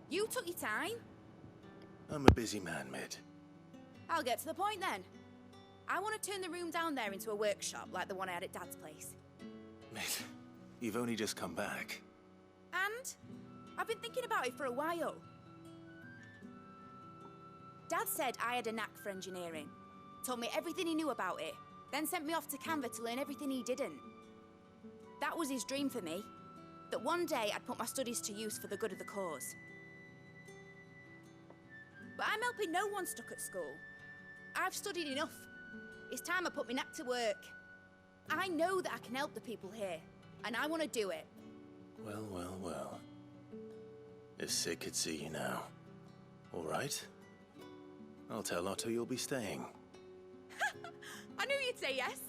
You took your time. I'm a busy man, Mid. I'll get to the point then. I want to turn the room down there into a workshop like the one I had at Dad's place. Mid, you've only just come back. And I've been thinking about it for a while. Dad said I had a knack for engineering. Told me everything he knew about it, then sent me off to Canva to learn everything he didn't. That was his dream for me. That one day I'd put my studies to use for the good of the cause. But I'm helping no one stuck at school. I've studied enough. It's time I put my knack to work. I know that I can help the people here, and I want to do it. Well, well, well. If Sid could see you now. All right. I'll tell Otto you'll be staying. I knew you'd say yes.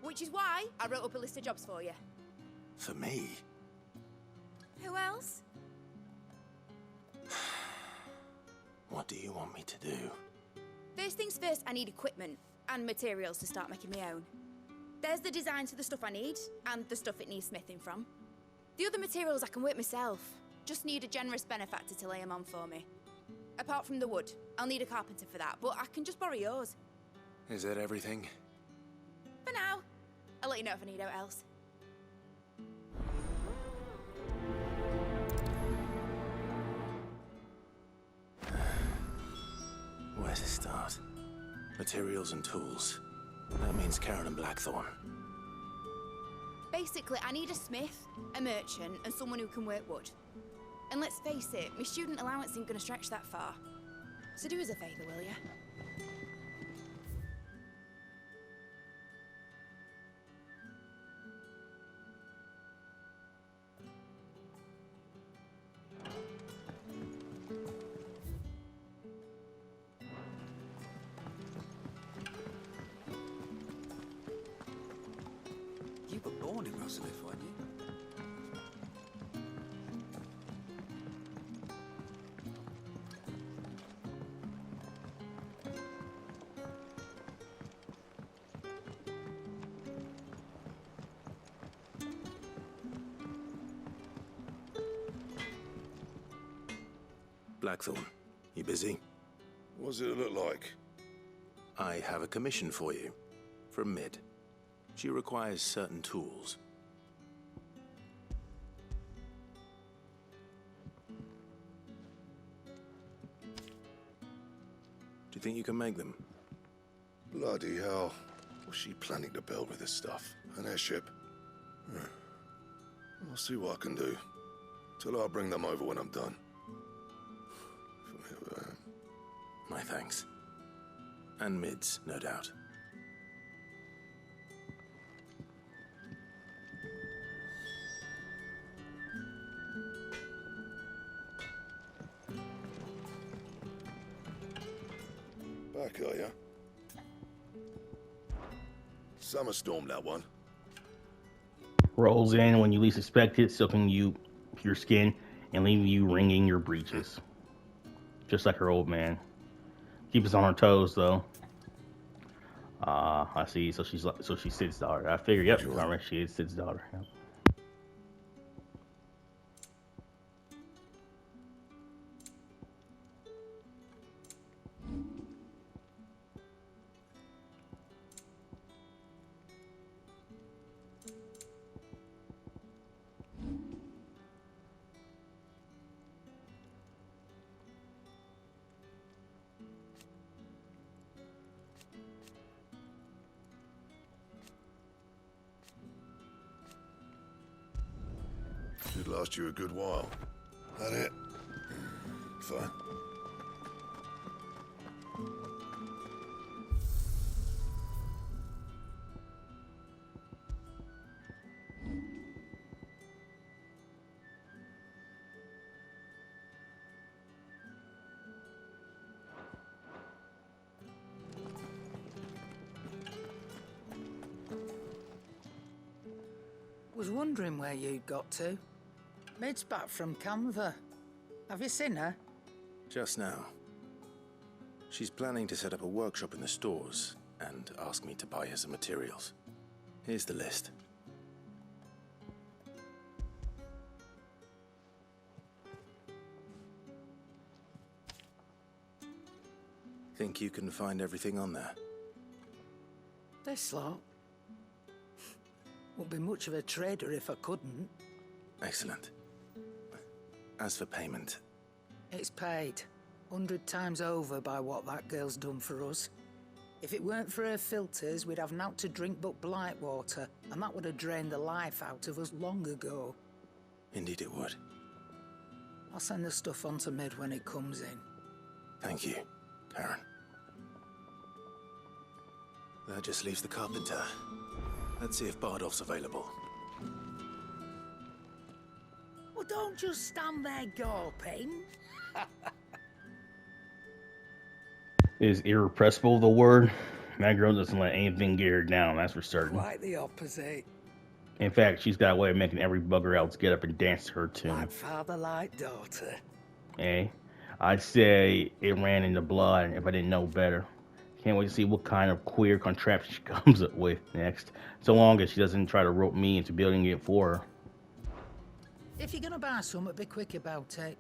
Which is why I wrote up a list of jobs for you. For me? Who else? What do you want me to do? First things first, I need equipment and materials to start making my own. There's the designs for the stuff I need, and the stuff it needs smithing from. The other materials I can work myself. Just need a generous benefactor to lay them on for me. Apart from the wood, I'll need a carpenter for that, but I can just borrow yours. Is that everything? For now. I'll let you know if I need out else. Where to start? Materials and tools. That means Karen and Blackthorn. Basically, I need a smith, a merchant, and someone who can work wood. And let's face it, my student allowance isn't going to stretch that far. So do us a favour, will ya? You were born in Russellif, weren't you? Blackthorn, you busy? What does it look like? I have a commission for you. From Mid. She requires certain tools. Do you think you can make them? Bloody hell. What's she planning to build with this stuff? An airship? I'll see what I can do. Till I'll bring them over when I'm done. My thanks. And Mid's, no doubt. Back, are ya? Summer storm, that one. Rolls in when you least expect it, soaking your skin and leaving you wringing your breeches. Just like her old man. Keep us on our toes, though. I see. So she's Sid's daughter. I figured. Yep, right, she is Sid's daughter. Yep. Should last you a good while. That it? Fine. Was wondering where you'd got to. Mid's back from Canva. Have you seen her? Just now. She's planning to set up a workshop in the stores, and ask me to buy her some materials. Here's the list. Think you can find everything on there? This lot? Wouldn't be much of a trader if I couldn't. Excellent. As for payment... It's paid. 100 times over by what that girl's done for us. If it weren't for her filters, we'd have naught to drink but blight water, and that would have drained the life out of us long ago. Indeed it would. I'll send the stuff on to Mid when it comes in. Thank you, Karen. That just leaves the carpenter. Let's see if Bardolph's available. Well, don't just stand there gawping. Is irrepressible the word? That girl doesn't let anything get her down, that's for certain. Quite the opposite. In fact, she's got a way of making every bugger else get up and dance to her tune. Like father, like daughter. Eh? I'd say it ran in the blood if I didn't know better. Can't wait to see what kind of queer contraption she comes up with next. So long as she doesn't try to rope me into building it for her. If you're gonna buy something, be quick about it.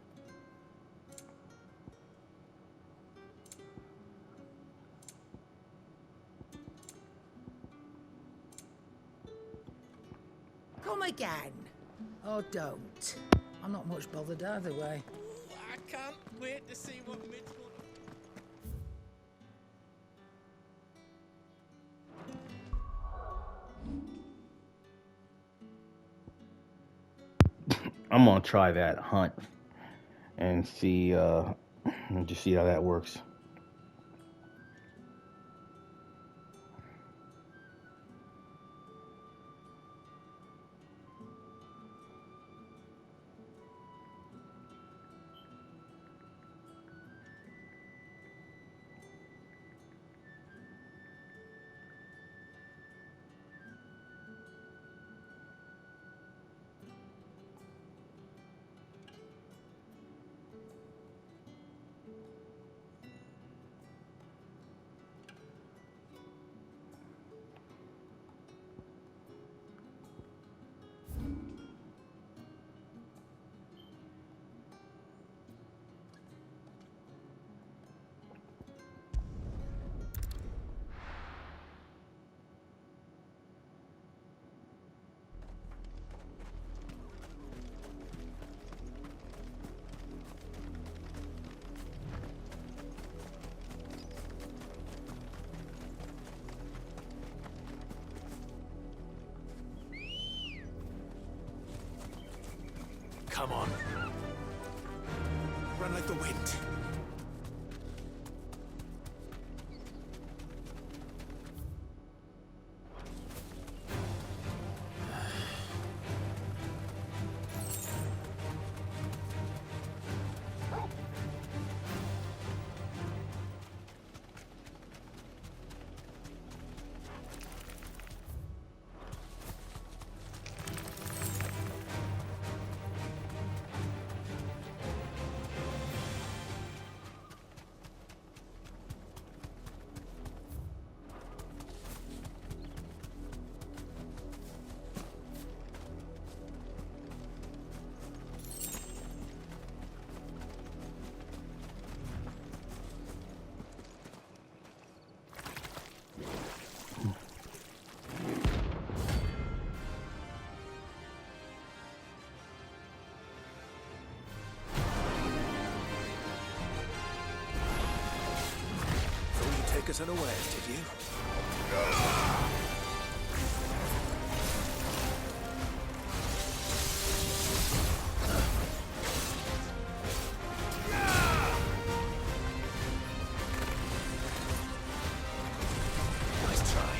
Come again. Or don't. I'm not much bothered either way. I can't wait to see what Mid's going I'm gonna try that hunt and see just see how that works. Come on. Run like the wind. Take us unawares, did you? Nice try.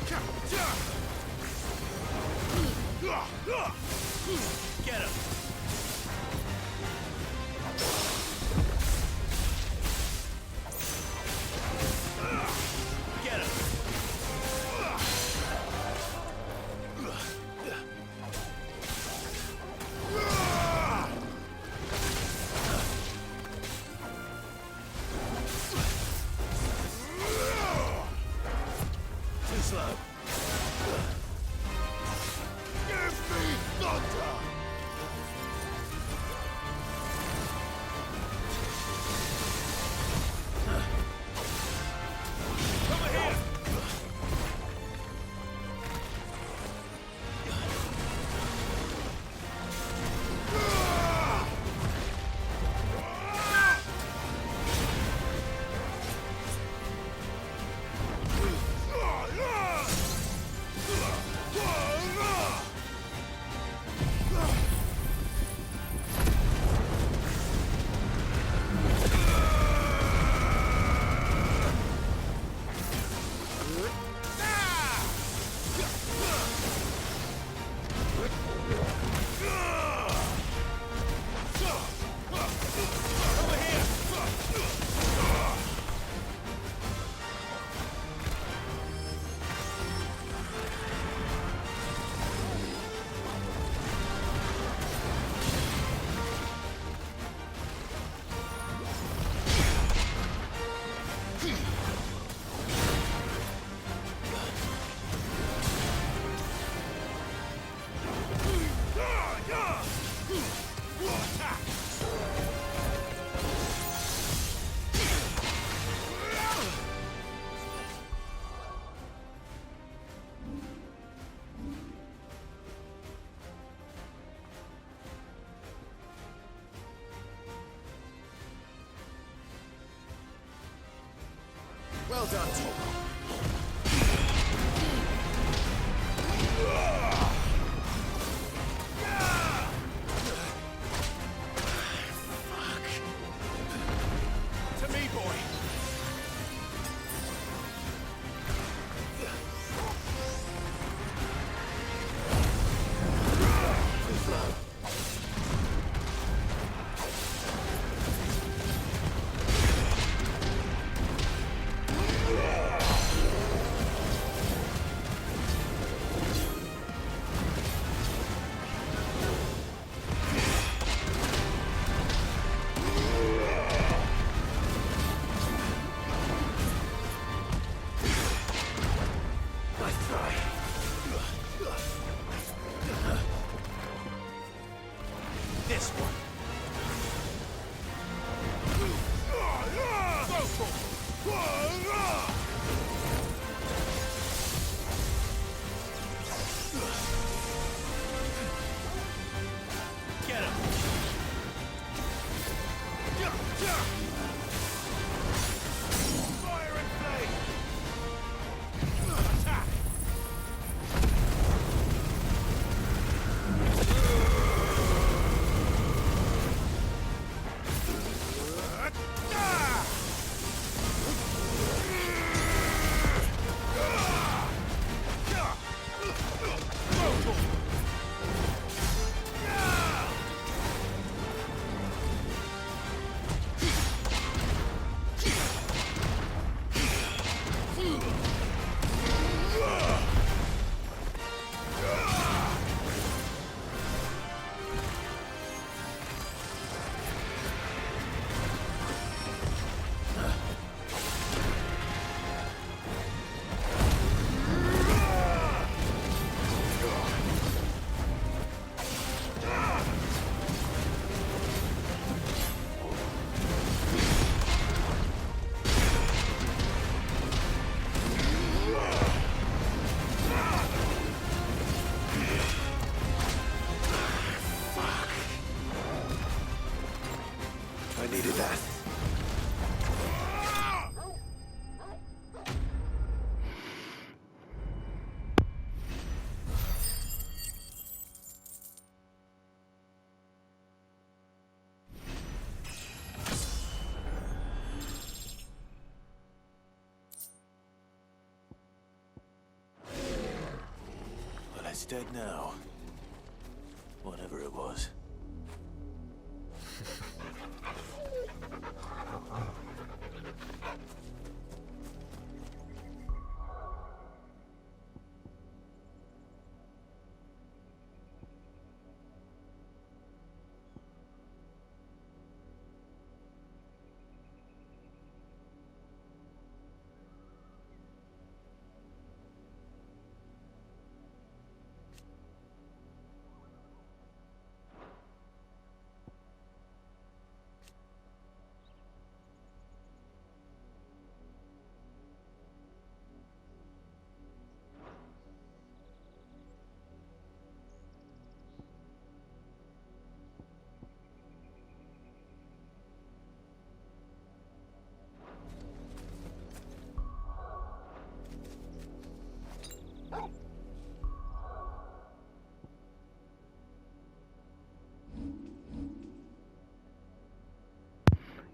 Get him! Get him! Well done, Tom. To me, boy. This one. Get him. Fire and flame. Attack. I needed that. Well, it's dead now. Whatever it was.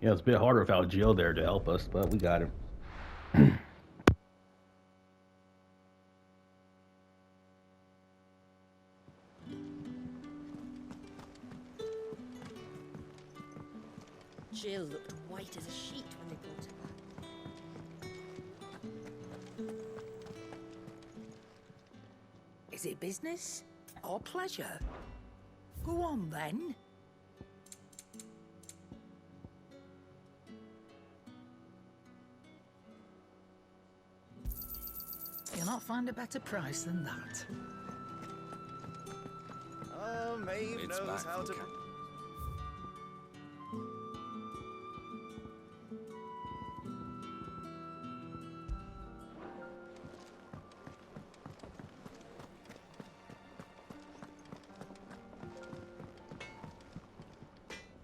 Yeah, it's a bit harder without Jill there to help us, but we got him. Jill looked white as a sheet when they brought her back. Is it business or pleasure? Go on then. You'll not find a better price than that. Oh, Maeve It's knows back how from to...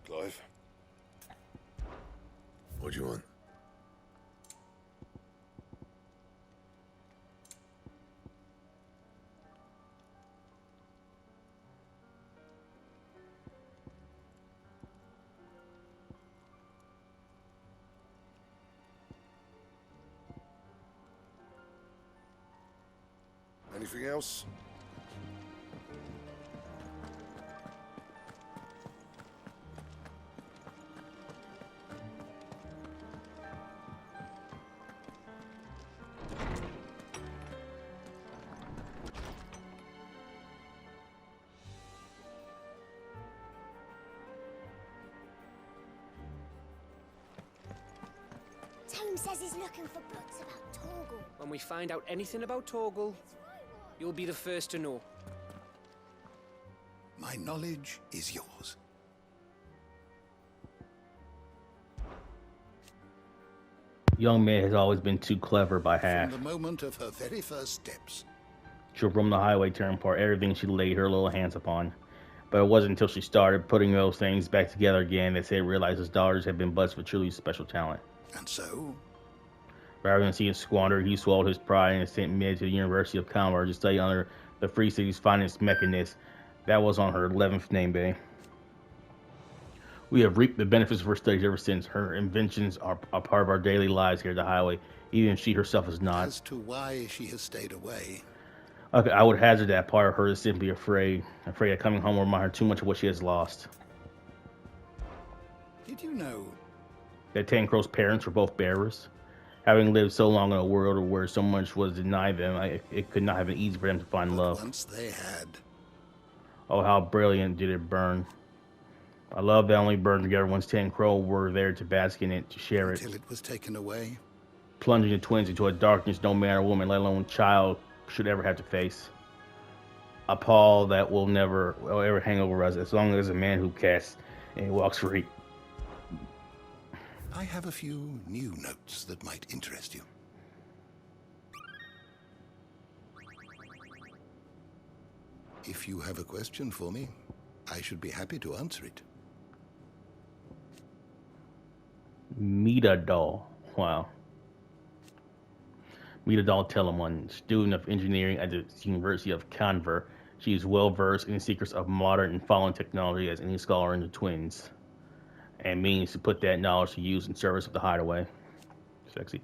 Clive? What do you want? Anything else? Tone says he's looking for books about Torgal. When we find out anything about Torgal, you'll be the first to know. My knowledge is yours. Young man has always been too clever by half. From the moment of her very first steps. She'll roam the highway, tearing apart everything she laid her little hands upon. But it wasn't until she started putting those things back together again that Sid realized his daughters had been blessed with truly special talent. And so? Rather than see it squandered, he swallowed his pride and sent Mid to the University of Commerce to study under the Free City's finest mechanist. That was on her 11th name day. We have reaped the benefits of her studies ever since. Her inventions are a part of our daily lives here at the highway, even if she herself is not. As to why she has stayed away. Okay, I would hazard that part of her is simply afraid that coming home will remind her too much of what she has lost. Did you know That Tancred's parents were both bearers? Having lived so long in a world where so much was denied them, it could not have been easy for them to find love. once they had? Oh, how brilliant did it burn. I love that only burned together once Tancred were there to bask in it, to share it. Until it was taken away? Plunging the twins into a darkness no man or woman, let alone child, should ever have to face. A pall that will ever hang over us as long as a man who casts and walks free. I have a few new notes that might interest you. If you have a question for me, I should be happy to answer it. Mita doll. Wow. Mita doll Telemon, student of engineering at the University of Conver. She is well versed in the secrets of modern and fallen technology as any scholar in the twins, and means to put that knowledge to use in service of the hideaway. Sexy.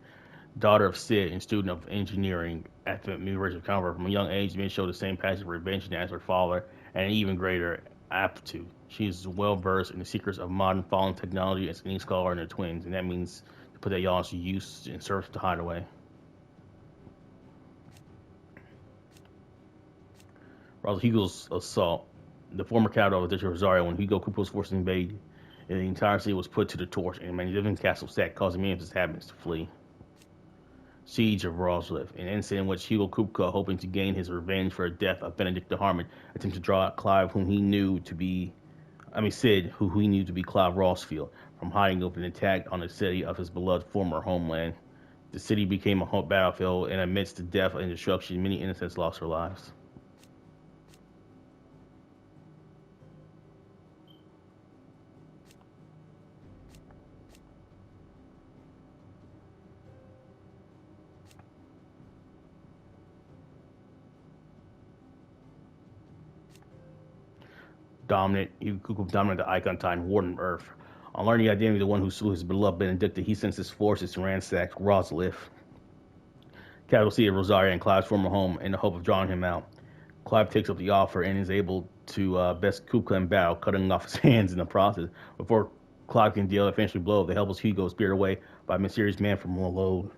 Daughter of Sid and student of engineering at the University of Conver. From a young age, may show the same passion for invention as her father, and an even greater aptitude. She is well versed in the secrets of modern fallen technology as any scholar in the twins, and that means to put that knowledge to use in service of the hideaway. Rosa Hugo's assault. The former capital of the District of Rosario, when Hugo Cupo's forces invaded, and the entire city was put to the torch, and a magnificent castle sacked, causing many of its inhabitants to flee. Siege of Roslif, an incident in which Hugo Kupka, hoping to gain his revenge for the death of Benedict de Harmon, attempted to draw out Clive, Sid, who he knew to be Clive Rossfield, from hiding up an attack on the city of his beloved former homeland. The city became a battlefield, and amidst the death and destruction, many innocents lost their lives. Dominant the Icon Time, Warden of Earth. On learning the identity of the one who slew his beloved Benedicta, he sends his forces to ransack Roslif, capital city of Rosario, and Clive's former home, in the hope of drawing him out. Clive takes up the offer and is able to best Kupka in battle, cutting off his hands in the process. Before Clive can deal a finishing blow, the helpless Hugo is speared away by a mysterious man from Malode.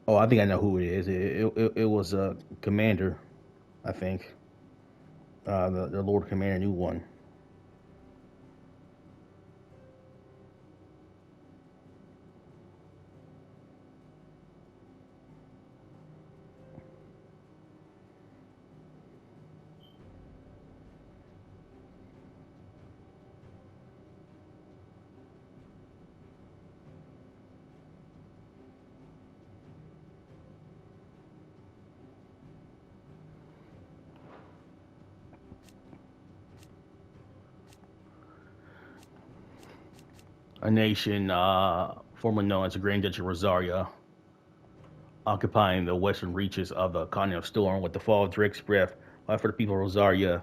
Oh, I think I know who it is. It was a commander, I think. The Lord Commander, new one. a nation formerly known as the Grand Duchy of Rosaria, occupying the western reaches of the continent of Storm. With the fall of Drake's breath, life for the people of Rosaria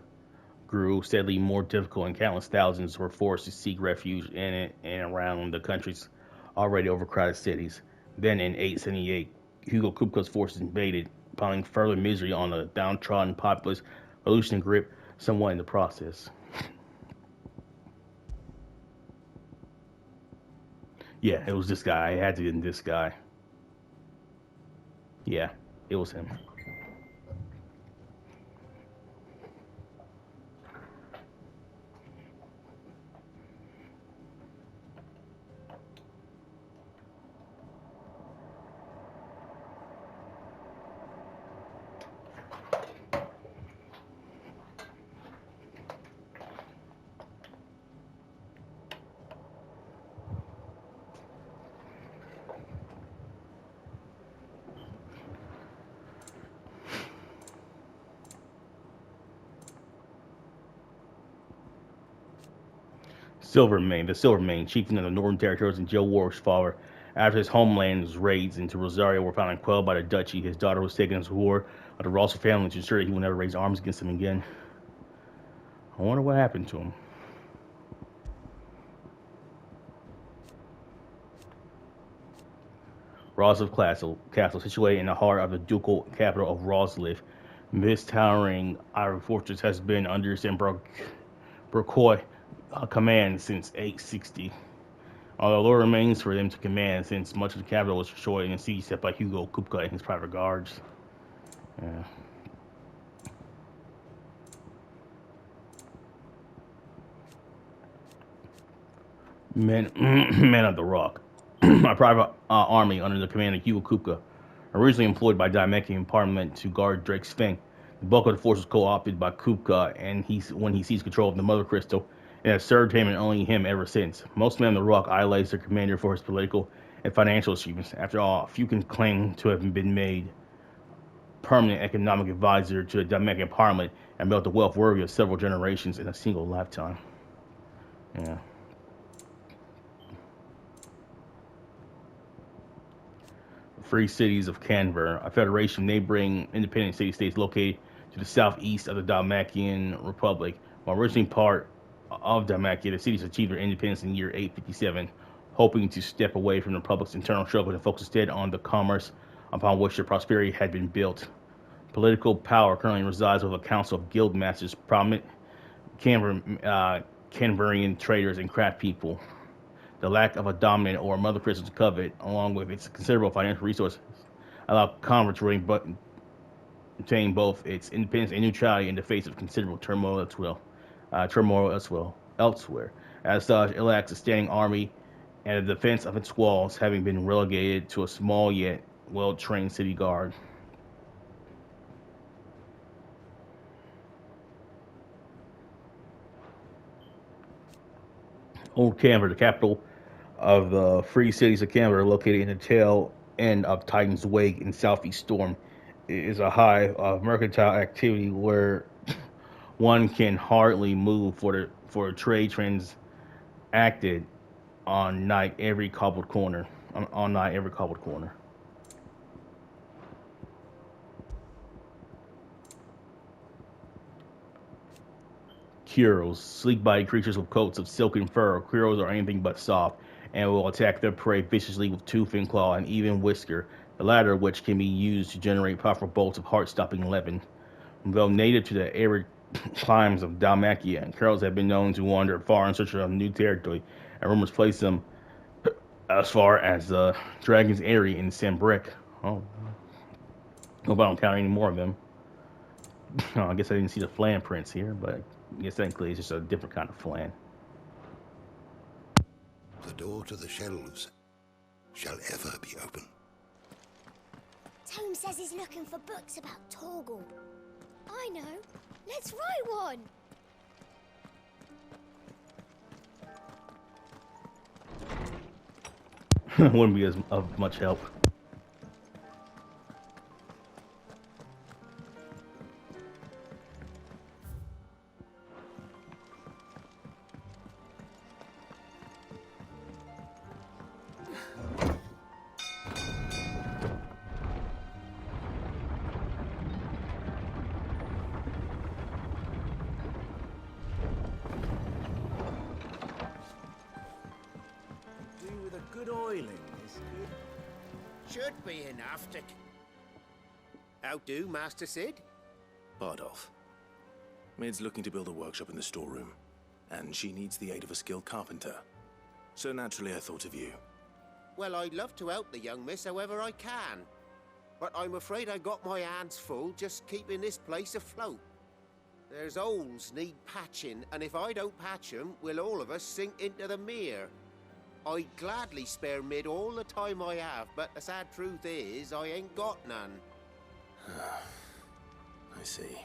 grew steadily more difficult, and countless thousands were forced to seek refuge in it and around the country's already overcrowded cities. Then, in 878, Hugo Kupka's forces invaded, piling further misery on the downtrodden populace, loosening grip somewhat in the process. Yeah, it was this guy. I had to get in this guy. Yeah, it was him. Silvermane, the Silvermane, chieftain of the Northern Territories and Joe Warwick's father, after his homeland's raids into Rosario were found and quelled by the duchy, his daughter was taken as a ward of the Russell family to ensure that he would never raise arms against him again. I wonder what happened to him. Roslif Castle, situated in the heart of the ducal capital of Roslif. This towering iron fortress has been under St. Burkoy command since 860. Although little remains for them to command, since much of the capital was destroyed in a siege set by Hugo Kupka and his private guards. Yeah. Men, men of the Rock, a private army under the command of Hugo Kupka, originally employed by Dimekian Parliament to guard Drake's Fang. The bulk of the force was co-opted by Kupka, and when he seized control of the Mother Crystal, and has served him and only him ever since. Most men of the Rock idolize their commander for his political and financial achievements. After all, few can claim to have been made permanent economic advisor to the Dimekian Parliament and built a wealth worthy of several generations in a single lifetime. Yeah. Free cities of Canver, a federation of neighboring independent city-states located to the southeast of the Dalmatian Republic. While originally part of Dalmatia, the cities achieved their independence in the year 857, hoping to step away from the Republic's internal struggle and focus instead on the commerce upon which their prosperity had been built. Political power currently resides with a council of guild masters, prominent Canberrian traders, and craft people. The lack of a dominant or mother crystal to covet, along with its considerable financial resources, allow Convert to retain both its independence and neutrality in the face of considerable turmoil elsewhere. As such, it lacks a standing army and the defense of its walls, having been relegated to a small yet well-trained city guard. Old Canver, the capital of the free cities of Canberra, located in the tail end of Titan's Wake in southeast Storm, is a hive of mercantile activity where one can hardly move for trade transacted on night every cobbled corner. Kuros, sleek-bodied creatures with coats of silk and fur. Kuros are anything but soft and will attack their prey viciously with tooth and claw and even whisker, the latter of which can be used to generate powerful bolts of heart-stopping leaven. Though native to the arid climes of Dalmatia, Kuros have been known to wander far in search of new territory, and rumors place them as far as the Dragon's Eyrie in Sambrek. Oh, hope I don't count any more of them. I guess I didn't see the flan prints here, but I guess technically it's just a different kind of flan. The door to the shelves shall ever be open. Tome says he's looking for books about Torgal. I know. Let's write one. Wouldn't be of much help. should be enough to... How do, Master Sid? Bardolph. Maid's looking to build a workshop in the storeroom, and she needs the aid of a skilled carpenter. So naturally I thought of you. Well, I'd love to help the young miss however I can. But I'm afraid I got my hands full just keeping this place afloat. There's holes need patching, and if I don't patch 'em, we'll all of us sink into the mere. I'd gladly spare Mid all the time I have, but the sad truth is, I ain't got none. I see.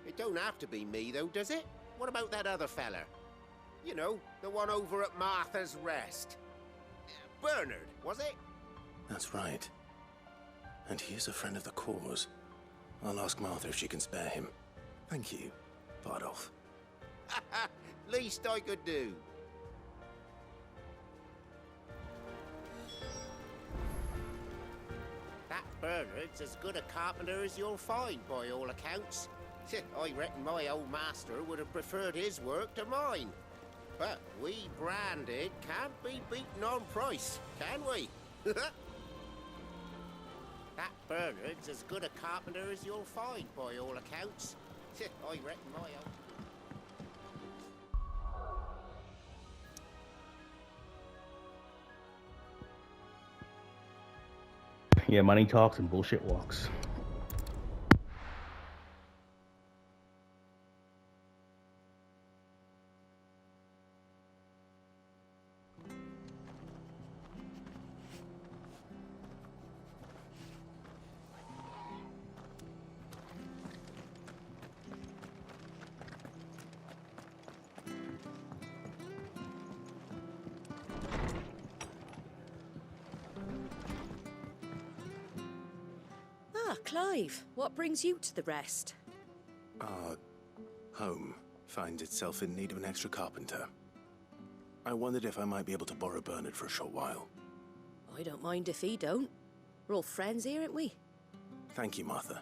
It don't have to be me, though, does it? What about that other fella? You know, the one over at Martha's Rest. Bernard, was it? That's right. And he is a friend of the cause. I'll ask Martha if she can spare him. Thank you, Bardolph. Least I could do. That Bernard's as good a carpenter as you'll find, by all accounts. I reckon my old master would have preferred his work to mine. But we branded can't be beaten on price, can we? That Bernard's as good a carpenter as you'll find, by all accounts. I reckon my old... Yeah, money talks and bullshit walks. Clive, what brings you to the rest? Our home finds itself in need of an extra carpenter. I wondered if I might be able to borrow Bernard for a short while. I don't mind if he don't. We're all friends here, aren't we? Thank you, Martha.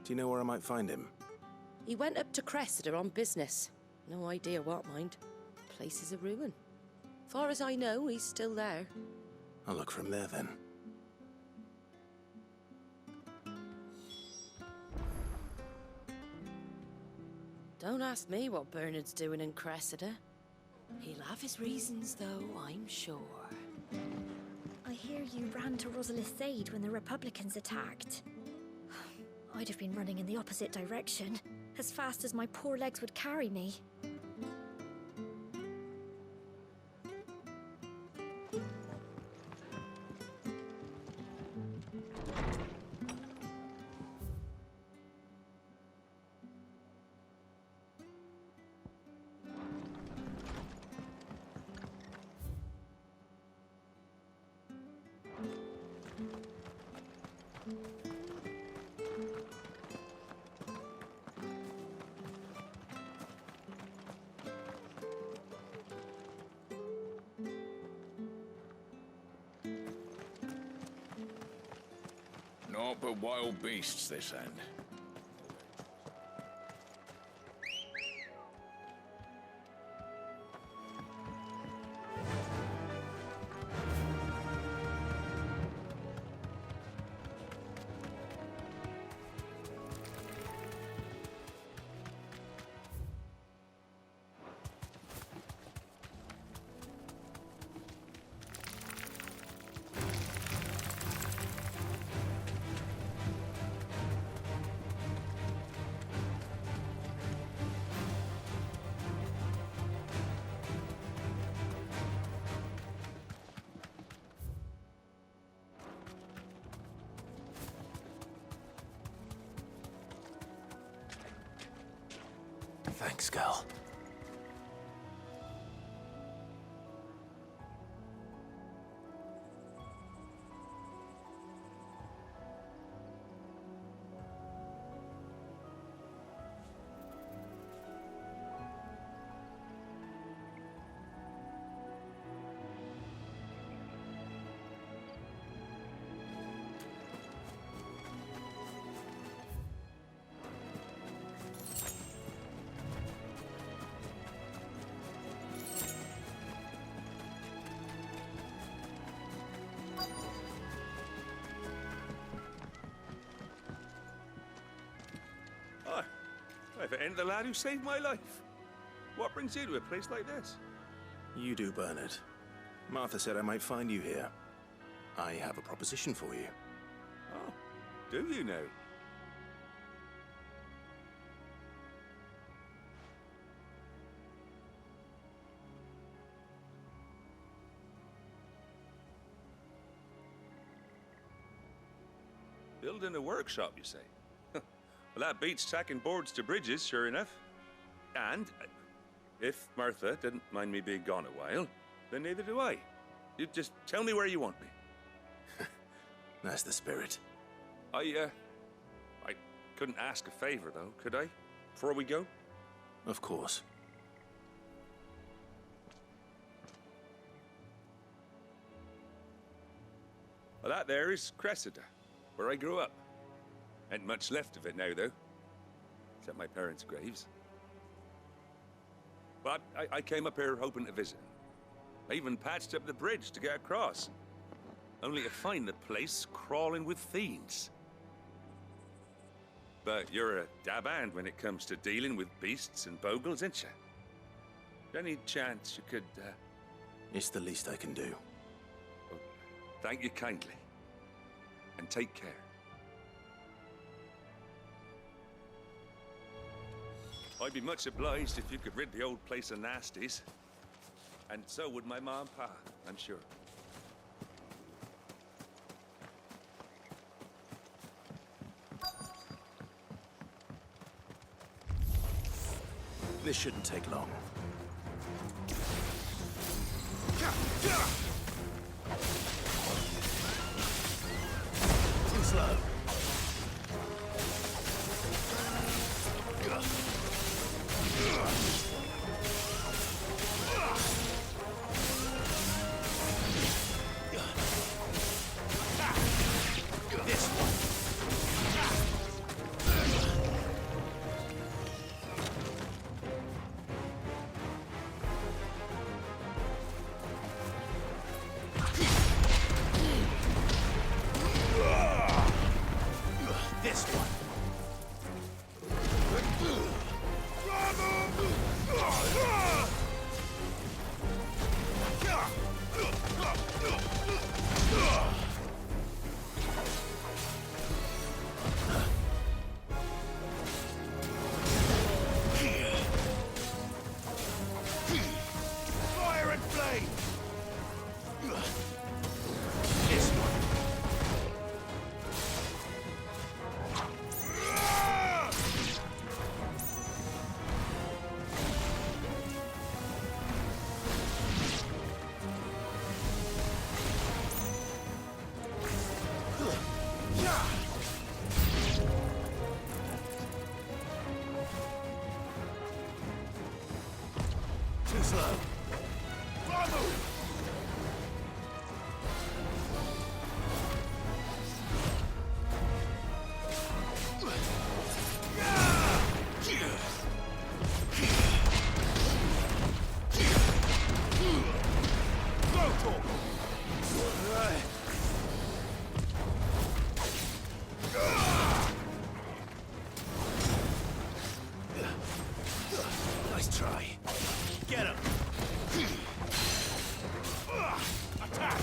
Do you know where I might find him? He went up to Cressida on business. No idea what, mind. Place is a ruin. Far as I know, he's still there. I'll look for him there then. Don't ask me what Bernard's doing in Cressida. He'll have his reasons, though, I'm sure. I hear you ran to Valisthea when the Republicans attacked. I'd have been running in the opposite direction, as fast as my poor legs would carry me. Naught but wild beasts this end. Thanks, girl. If it ain't the lad who saved my life. What brings you to a place like this? You do, Bernard. Martha said I might find you here. I have a proposition for you. Oh, do you now? Building a workshop, you say? Well, that beats tacking boards to bridges, sure enough. And if Martha didn't mind me being gone a while, then neither do I. You just tell me where you want me. That's the spirit. I couldn't ask a favor, though, could I? Before we go? Of course. Well, that there is Cressida, where I grew up. Ain't much left of it now, though. Except my parents' graves. But I came up here hoping to visit. I even patched up the bridge to get across. Only to find the place crawling with fiends. But you're a dab hand when it comes to dealing with beasts and bogles, ain't you? Any chance you could, It's the least I can do. Well, thank you kindly. And take care. I'd be much obliged if you could rid the old place of nasties. And so would my ma and pa, I'm sure. This shouldn't take long. Too slow. This one. This one. Fire and flame. This one. Too slow. Follow! Nice try. Get him. Attack.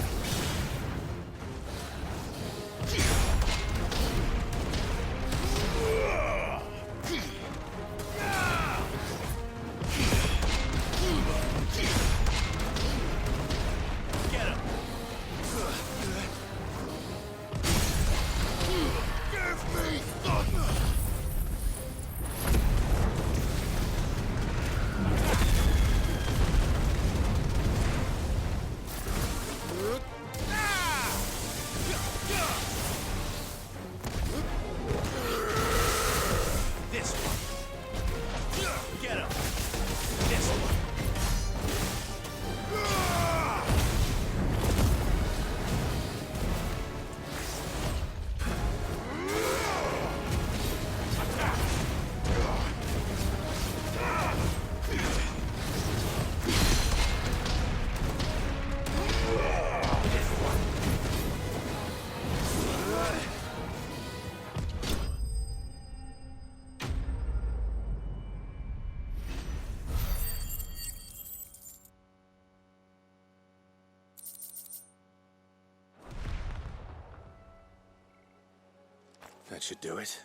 Get him. Give me thunder. That should do it.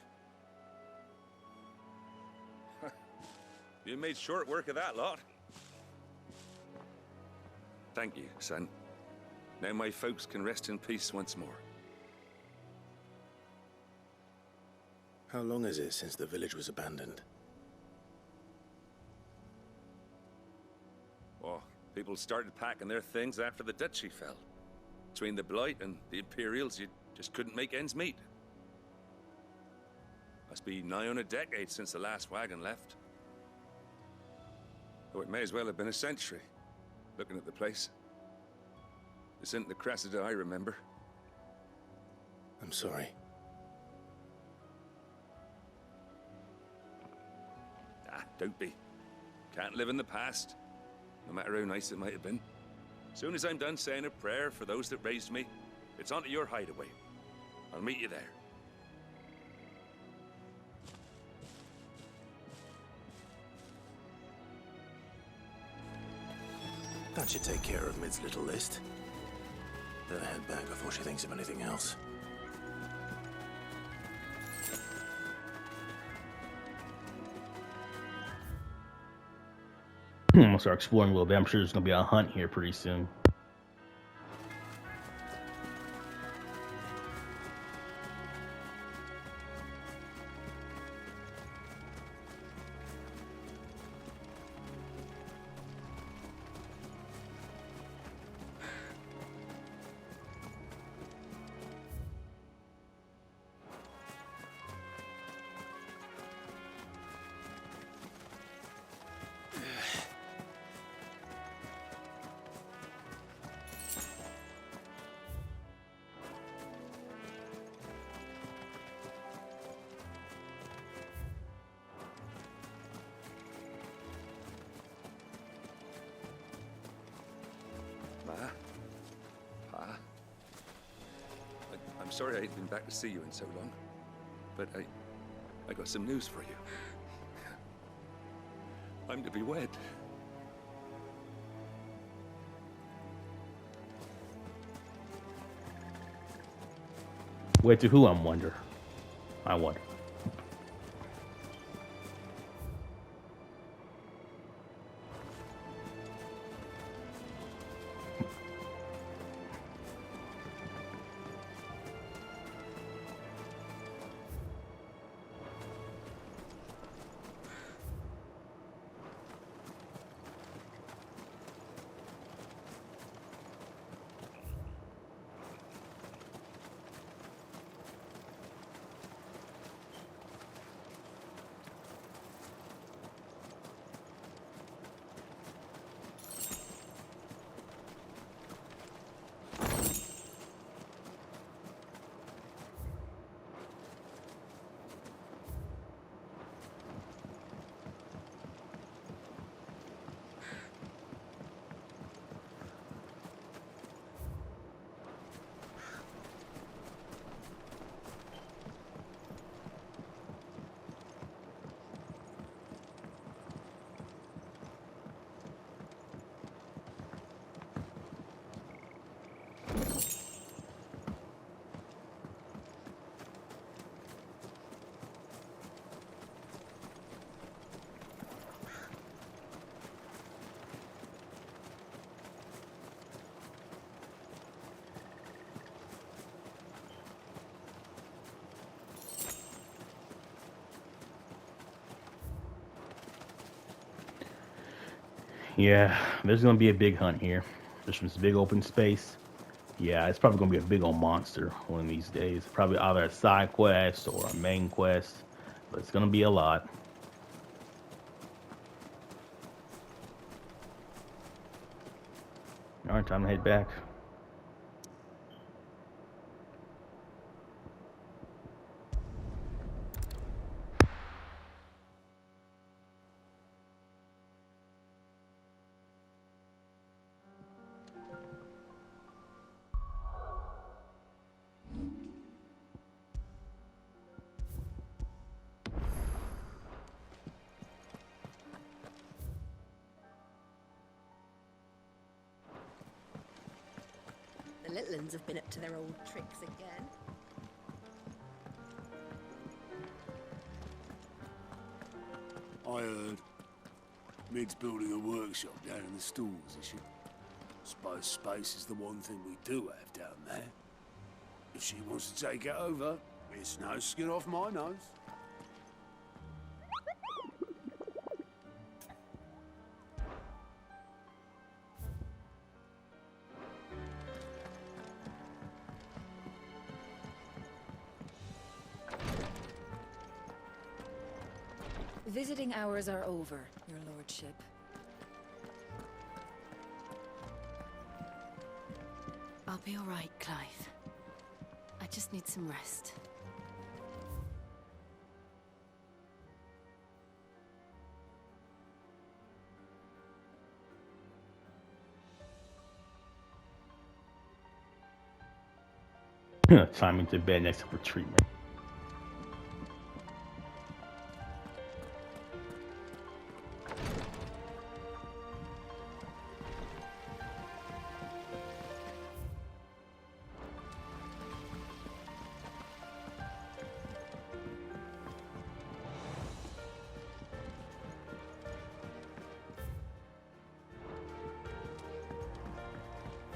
You made short work of that lot. Thank you, son. Now my folks can rest in peace once more. How long is it since the village was abandoned? Oh, people started packing their things after the duchy fell. Between the Blight and the Imperials, you just couldn't make ends meet. Must be nigh on a decade since the last wagon left. Oh, it may as well have been a century, looking at the place. This isn't the Cressida I remember. I'm sorry. Ah, don't be. Can't live in the past, no matter how nice it might have been. Soon as I'm done saying a prayer for those that raised me, it's onto your hideaway. I'll meet you there. That should take care of Mid's little list. Better head back before she thinks of anything else. I'm gonna start exploring a little bit. I'm sure there's gonna be a hunt here pretty soon. I'm sorry I ain't been back to see you in so long, but I got some news for you. I'm to be wed. Wed to who, I wonder. Yeah, there's gonna be a big hunt here. There's this big open space. Yeah, it's probably gonna be a big old monster one of these days. Probably either a side quest or a main quest, but it's gonna be a lot. All right, time to head back. The little uns have been up to their old tricks again. I heard. Mid's building a workshop down in the stalls, is she? Suppose space is the one thing we do have down there. If she wants to take it over, it's no skin off my nose. Visiting hours are over, your lordship. I'll be all right, Clive. I just need some rest. Time into bed next for treatment.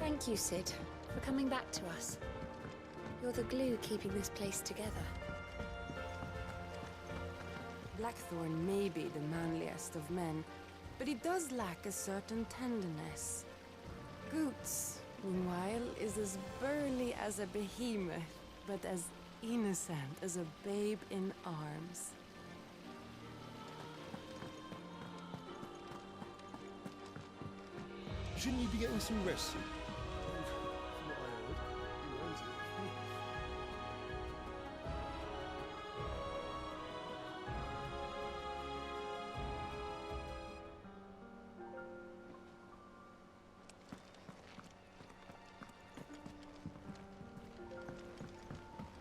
Thank you, Sid, for coming back to us. You're the glue keeping this place together. Blackthorn may be the manliest of men, but he does lack a certain tenderness. Goots, meanwhile, is as burly as a behemoth, but as innocent as a babe in arms. Shouldn't you be getting some rest?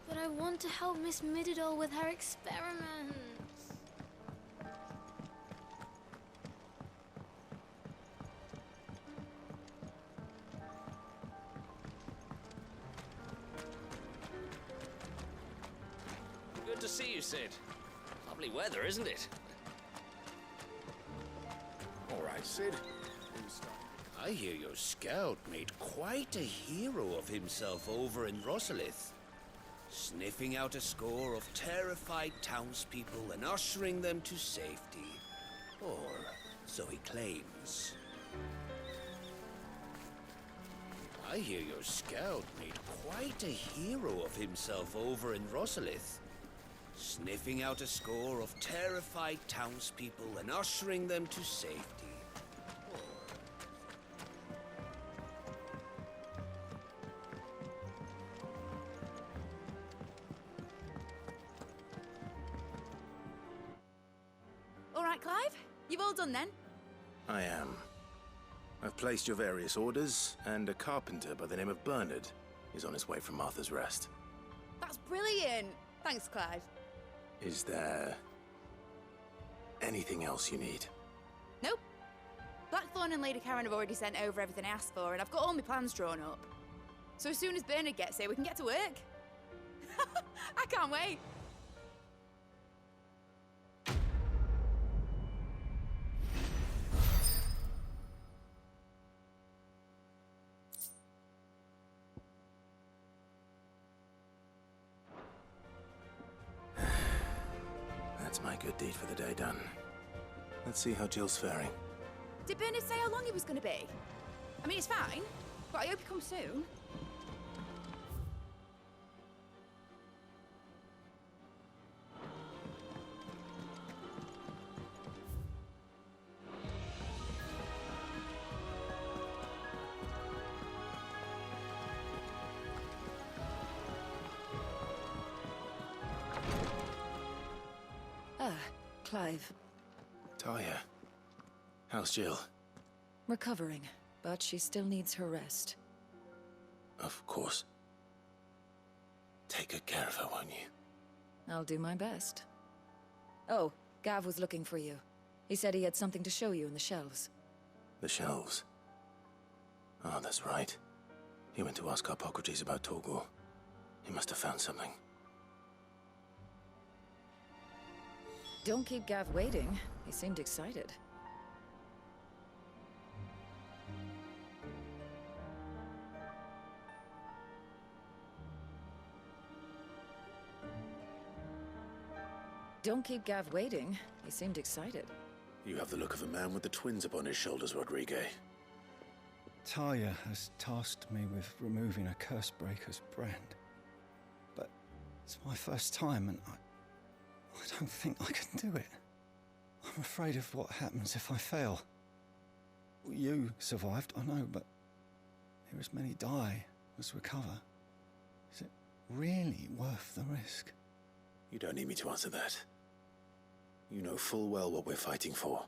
But I want to help Miss Mididol with her experiments. Good to see you, Sid. Lovely weather, isn't it? All right, Sid. I hear your scout made quite a hero of himself over in Rosalith, sniffing out a score of terrified townspeople and ushering them to safety. Or so he claims. I hear your scout made quite a hero of himself over in Rosalith, sniffing out a score of terrified townspeople and ushering them to safety. All right, Clive? You've all done then? I am. I've placed your various orders, and a carpenter by the name of Bernard is on his way from Martha's Rest. That's brilliant! Thanks, Clive. Is there anything else you need? Nope. Blackthorn and Lady Karen have already sent over everything I asked for, and I've got all my plans drawn up. So as soon as Bernard gets here, we can get to work. I can't wait. That's my good deed for the day done. Let's see how Jill's faring. Did Bernard say how long he was going to be? I mean, it's fine, but I hope he comes soon. Clive. Talia, how's Jill? Recovering, but she still needs her rest. Of course. Take good care of her, won't you? I'll do my best. Oh, Gav was looking for you. He said he had something to show you in the shelves. The shelves? Oh, that's right. He went to ask Harpocrates about Torgor. He must have found something. Don't keep Gav waiting. He seemed excited. Don't keep Gav waiting. He seemed excited. You have the look of a man with the twins upon his shoulders, Rodrigue. Talia has tasked me with removing a Cursebreaker's brand. But it's my first time and I don't think I can do it. I'm afraid of what happens if I fail. You survived, I know, but here as many die as recover. Is it really worth the risk? You don't need me to answer that. You know full well what we're fighting for.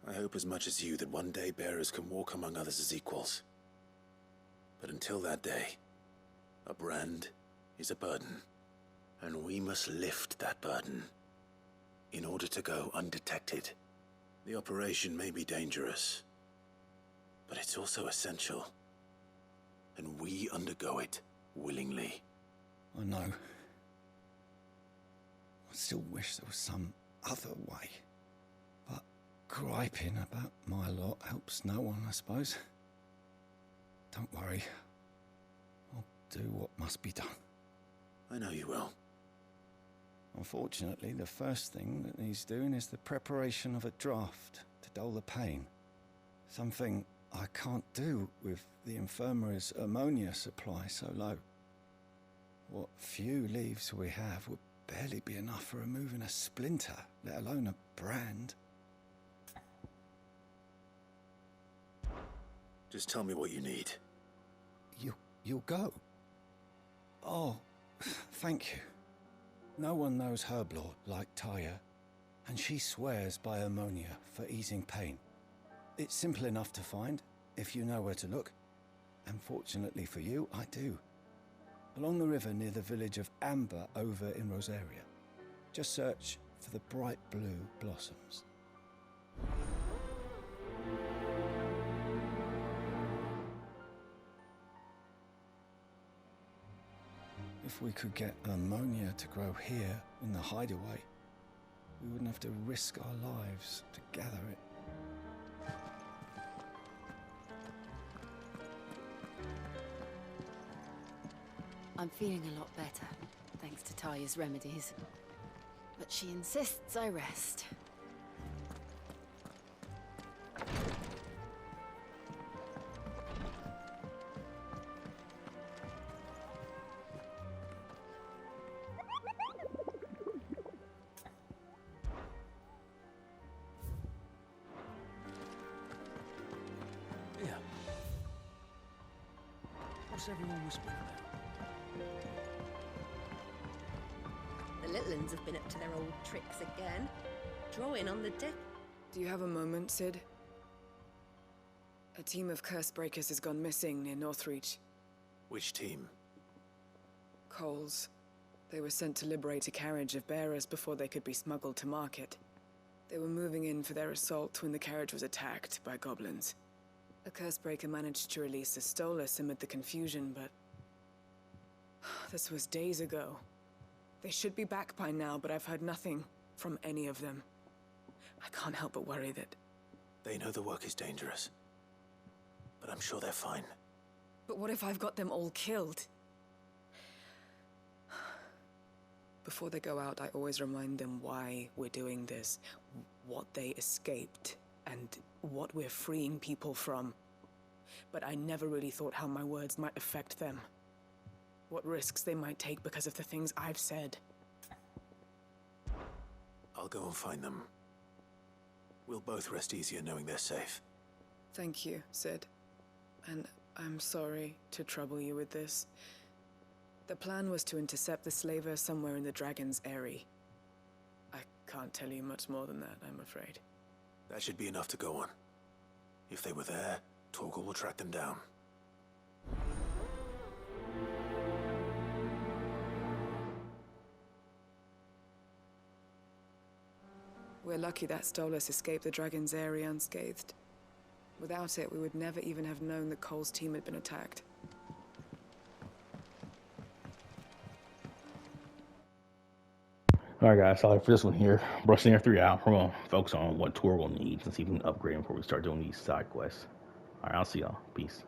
I hope as much as you that one day bearers can walk among others as equals. But until that day, a brand is a burden, and we must lift that burden in order to go undetected. The operation may be dangerous, but it's also essential, and we undergo it willingly. I know. I still wish there was some other way. But griping about my lot helps no one, I suppose. Don't worry. I'll do what must be done. I know you will. Unfortunately, the first thing that needs doing is the preparation of a draft to dull the pain. Something I can't do with the infirmary's ammonia supply so low. What few leaves we have would barely be enough for removing a splinter, let alone a brand. Just tell me what you need. You'll go? Oh, thank you. No one knows Herblord like Talia, and she swears by ammonia for easing pain. It's simple enough to find, if you know where to look. And fortunately for you, I do. Along the river near the village of Amber over in Rosaria. Just search for the bright blue blossoms. If we could get ammonia to grow here in the hideaway, we wouldn't have to risk our lives to gather it. I'm feeling a lot better, thanks to Talia's remedies. But she insists I rest. Yeah. What's everyone whispering about? The little uns have been up to their old tricks again. Drawing on the deck. Do you have a moment, Sid? A team of Cursebreakers has gone missing near Northreach. Which team? Coles. They were sent to liberate a carriage of bearers before they could be smuggled to market. They were moving in for their assault when the carriage was attacked by goblins. A Cursebreaker managed to release a Stolas amid the confusion, but... this was days ago. They should be back by now, but I've heard nothing from any of them. I can't help but worry that... They know the work is dangerous, but I'm sure they're fine. But what if I've got them all killed? Before they go out, I always remind them why we're doing this, what they escaped, and what we're freeing people from. But I never really thought how my words might affect them. What risks they might take because of the things I've said. I'll go and find them. We'll both rest easier knowing they're safe. Thank you, Sid. And I'm sorry to trouble you with this. The plan was to intercept the slaver somewhere in the Dragon's Eyrie. I can't tell you much more than that, I'm afraid. That should be enough to go on. If they were there, Torgal will track them down. We're lucky that Stolas escaped the Dragon's Eyrie unscathed. Without it, we would never even have known that Cole's team had been attacked. Alright guys, sorry for this one here. Brushing Air 3 out. We're going to focus on what Torgal needs and see if we can upgrade him before we start doing these side quests. Alright, I'll see y'all. Peace.